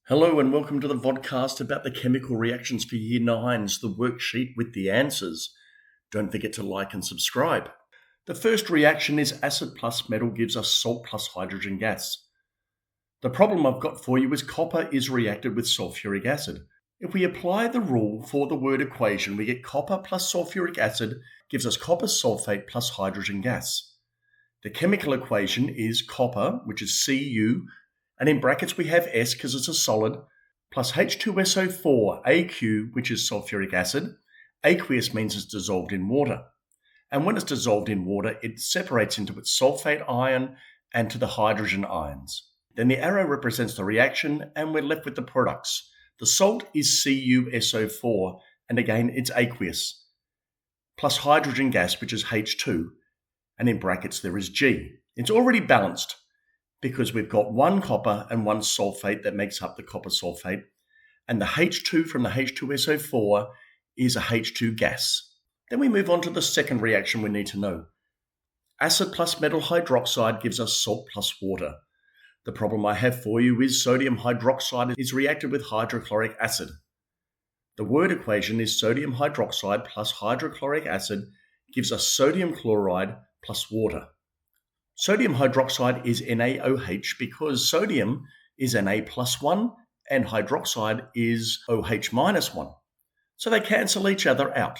Hello and welcome to the vodcast about the chemical reactions for Year 9's, the worksheet with the answers. Don't forget to like and subscribe. The first reaction is acid plus metal gives us salt plus hydrogen gas. The problem I've got for you is copper is reacted with sulfuric acid. If we apply the rule for the word equation, we get copper plus sulfuric acid gives us copper sulfate plus hydrogen gas. The chemical equation is copper, which is Cu, and in brackets we have S because it's a solid, plus H2SO4, Aq, which is sulfuric acid. Aqueous means it's dissolved in water. And when it's dissolved in water, it separates into its sulfate ion and to the hydrogen ions. Then the arrow represents the reaction, and we're left with the products. The salt is CuSO4, and again it's aqueous, plus hydrogen gas, which is H2, and in brackets there is G. It's already balanced, because we've got one copper and one sulfate that makes up the copper sulfate, and the H2 from the H2SO4 is a H2 gas. Then we move on to the second reaction we need to know. Acid plus metal hydroxide gives us salt plus water. The problem I have for you is sodium hydroxide is reacted with hydrochloric acid. The word equation is sodium hydroxide plus hydrochloric acid gives us sodium chloride plus water. Sodium hydroxide is NaOH because sodium is Na plus 1 and hydroxide is OH minus 1. So they cancel each other out.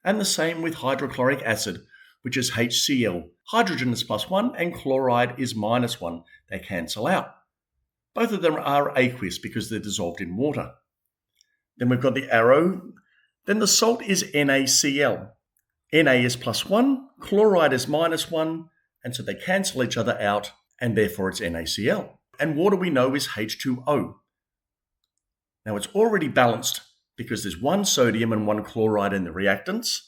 And the same with hydrochloric acid, which is HCl. Hydrogen is plus 1 and chloride is minus 1. They cancel out. Both of them are aqueous because they're dissolved in water. Then we've got the arrow. Then the salt is NaCl. Na is plus 1, chloride is minus 1, and so they cancel each other out, and therefore it's NaCl. And water we know is H2O. Now it's already balanced because there's one sodium and one chloride in the reactants,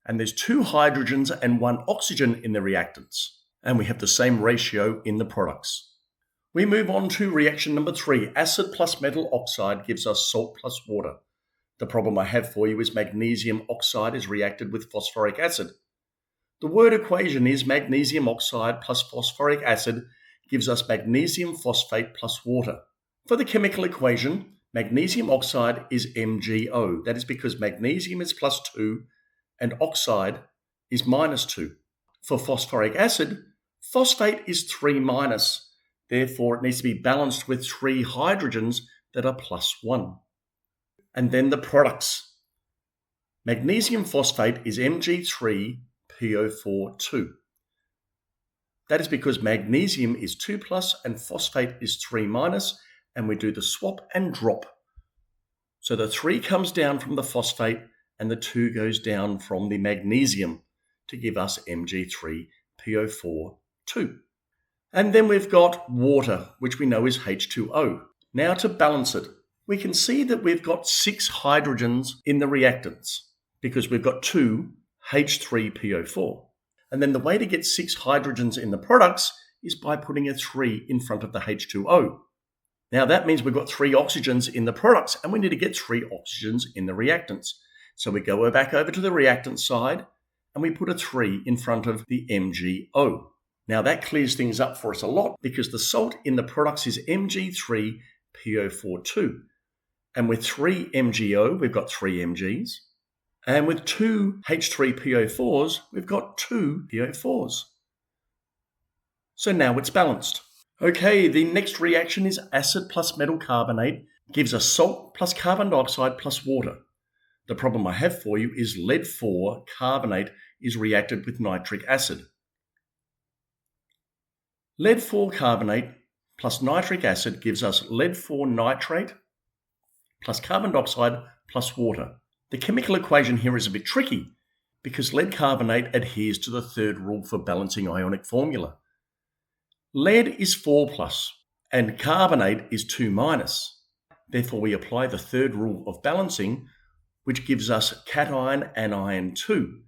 and there's two hydrogens and one oxygen in the reactants, and we have the same ratio in the products. We move on to reaction number 3. Acid plus metal oxide gives us salt plus water. The problem I have for you is magnesium oxide is reacted with phosphoric acid. The word equation is magnesium oxide plus phosphoric acid gives us magnesium phosphate plus water. For the chemical equation, magnesium oxide is MgO. That is because magnesium is plus 2 and oxide is minus 2. For phosphoric acid, phosphate is 3 minus. Therefore, it needs to be balanced with 3 hydrogens that are plus 1. And then the products. Magnesium phosphate is Mg3PO4 That is because magnesium is 2 plus and phosphate is 3 minus, and we do the swap and drop. So the 3 comes down from the phosphate and the 2 goes down from the magnesium to give us Mg3PO4 And then we've got water, which we know is H2O. Now to balance it, we can see that we've got 6 hydrogens in the reactants because we've got 2 H3PO4. And then the way to get 6 hydrogens in the products is by putting a 3 in front of the H2O. Now that means we've got 3 oxygens in the products and we need to get 3 oxygens in the reactants. So we go back over to the reactant side and we put a 3 in front of the MgO. Now that clears things up for us a lot because the salt in the products is Mg3PO4 And with 3 MgO, we've got 3 Mgs. And with 2 H3PO4s, we've got 2 PO4s. So now it's balanced. Okay, the next reaction is acid plus metal carbonate gives us salt plus carbon dioxide plus water. The problem I have for you is lead-4 carbonate is reacted with nitric acid. Lead-4 carbonate plus nitric acid gives us lead-4 nitrate plus carbon dioxide plus water. The chemical equation here is a bit tricky because lead carbonate adheres to the third rule for balancing ionic formula. Lead is 4 plus and carbonate is 2 minus. Therefore, we apply the third rule of balancing, which gives us cation anion 2,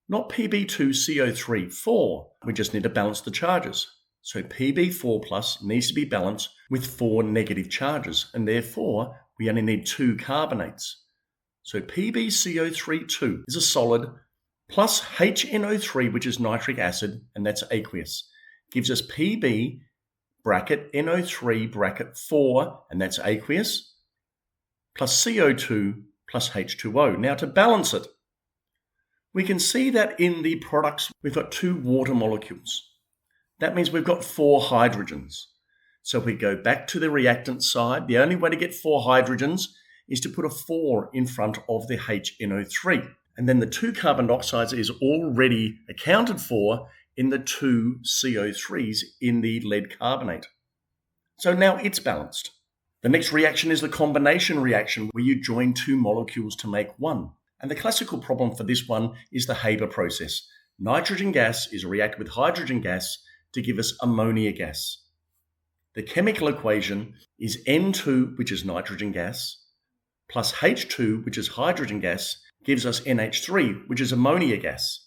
not Pb2CO3 4. We just need to balance the charges. So Pb4 plus needs to be balanced with 4 negative charges, and therefore we only need 2 carbonates. So PbCO3 is a solid plus HNO3, which is nitric acid, and that's aqueous, gives us Pb bracket NO3 bracket 4, and that's aqueous, plus CO2 plus H2O. Now to balance it, we can see that in the products we've got 2 water molecules. That means we've got 4 hydrogens. So if we go back to the reactant side, the only way to get 4 hydrogens is to put a 4 in front of the HNO3. And then the 2 carbon dioxides is already accounted for in the 2 CO3s in the lead carbonate. So now it's balanced. The next reaction is the combination reaction, where you join 2 molecules to make 1. And the classical problem for this one is the Haber process. Nitrogen gas is reacted with hydrogen gas to give us ammonia gas. The chemical equation is N2, which is nitrogen gas, plus H2, which is hydrogen gas, gives us NH3, which is ammonia gas.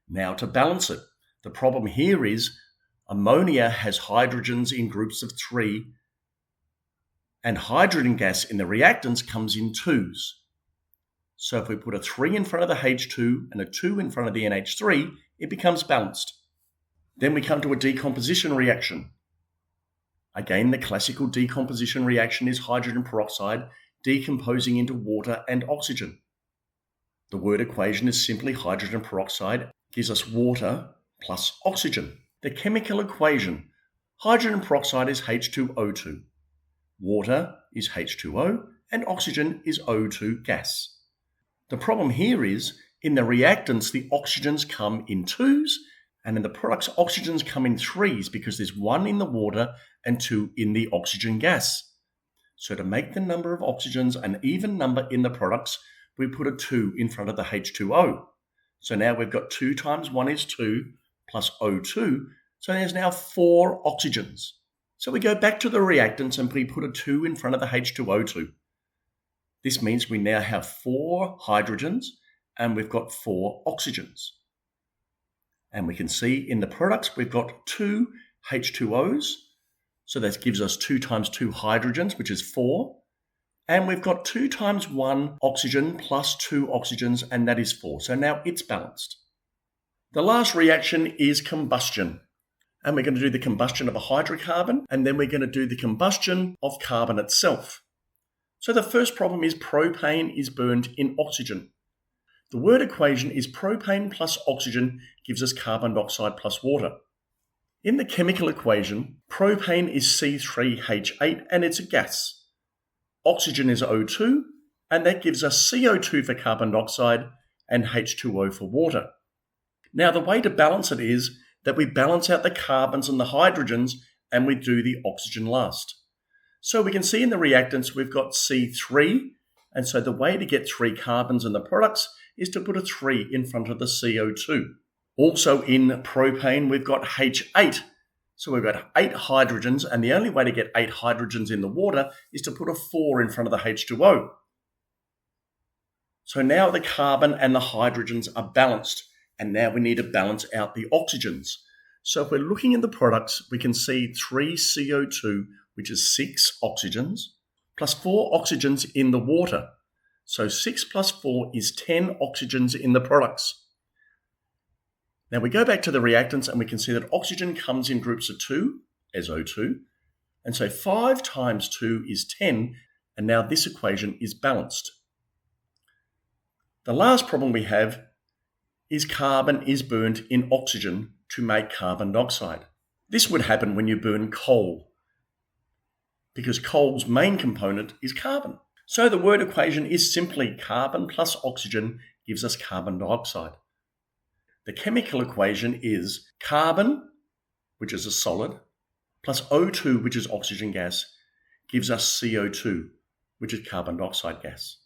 Now to balance it, the problem here is ammonia has hydrogens in groups of 3, and hydrogen gas in the reactants comes in 2s. So if we put a 3 in front of the H2 and a 2 in front of the NH3, it becomes balanced. Then we come to a decomposition reaction. Again, the classical decomposition reaction is hydrogen peroxide decomposing into water and oxygen. The word equation is simply hydrogen peroxide gives us water plus oxygen. The chemical equation, hydrogen peroxide is H2O2. Water is H2O and oxygen is O2 gas. The problem here is, in the reactants, the oxygens come in 2s, and in the products, oxygens come in 3s because there's 1 in the water and 2 in the oxygen gas. So to make the number of oxygens an even number in the products, we put a 2 in front of the H2O. So now we've got 2 times 1 is 2 plus O2, so there's now 4 oxygens. So we go back to the reactants and we put a 2 in front of the H2O2. This means we now have 4 hydrogens and we've got 4 oxygens. And we can see in the products we've got 2 H2Os, so that gives us 2 times 2 hydrogens, which is 4. And we've got 2 times 1 oxygen plus 2 oxygens, and that is 4. So now it's balanced. The last reaction is combustion. And we're going to do the combustion of a hydrocarbon, and then we're going to do the combustion of carbon itself. So the first problem is propane is burned in oxygen. The word equation is propane plus oxygen gives us carbon dioxide plus water. In the chemical equation, propane is C3H8 and it's a gas. Oxygen is O2, and that gives us CO2 for carbon dioxide and H2O for water. Now the way to balance it is that we balance out the carbons and the hydrogens and we do the oxygen last. So we can see in the reactants we've got C3, and so the way to get 3 carbons in the products is to put a 3 in front of the CO2. Also in propane we've got H8, so we've got 8 hydrogens, and the only way to get 8 hydrogens in the water is to put a 4 in front of the H2O. So now the carbon and the hydrogens are balanced, and now we need to balance out the oxygens. So if we're looking at the products, we can see 3 CO2, which is 6 oxygens, plus 4 oxygens in the water. So 6 plus 4 is 10 oxygens in the products. Now we go back to the reactants and we can see that oxygen comes in groups of 2 as O2. And so 5 times 2 is 10, and now this equation is balanced. The last problem we have is carbon is burnt in oxygen to make carbon dioxide. This would happen when you burn coal, because coal's main component is carbon. So the word equation is simply carbon plus oxygen gives us carbon dioxide. The chemical equation is carbon, which is a solid, plus O2, which is oxygen gas, gives us CO2, which is carbon dioxide gas.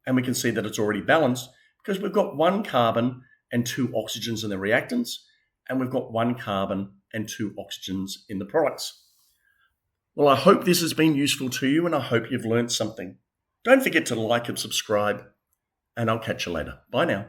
And we can see that it's already balanced because we've got 1 carbon and 2 oxygens in the reactants, and we've got 1 carbon and 2 oxygens in the products. Well, I hope this has been useful to you, and I hope you've learned something. Don't forget to like and subscribe, and I'll catch you later. Bye now.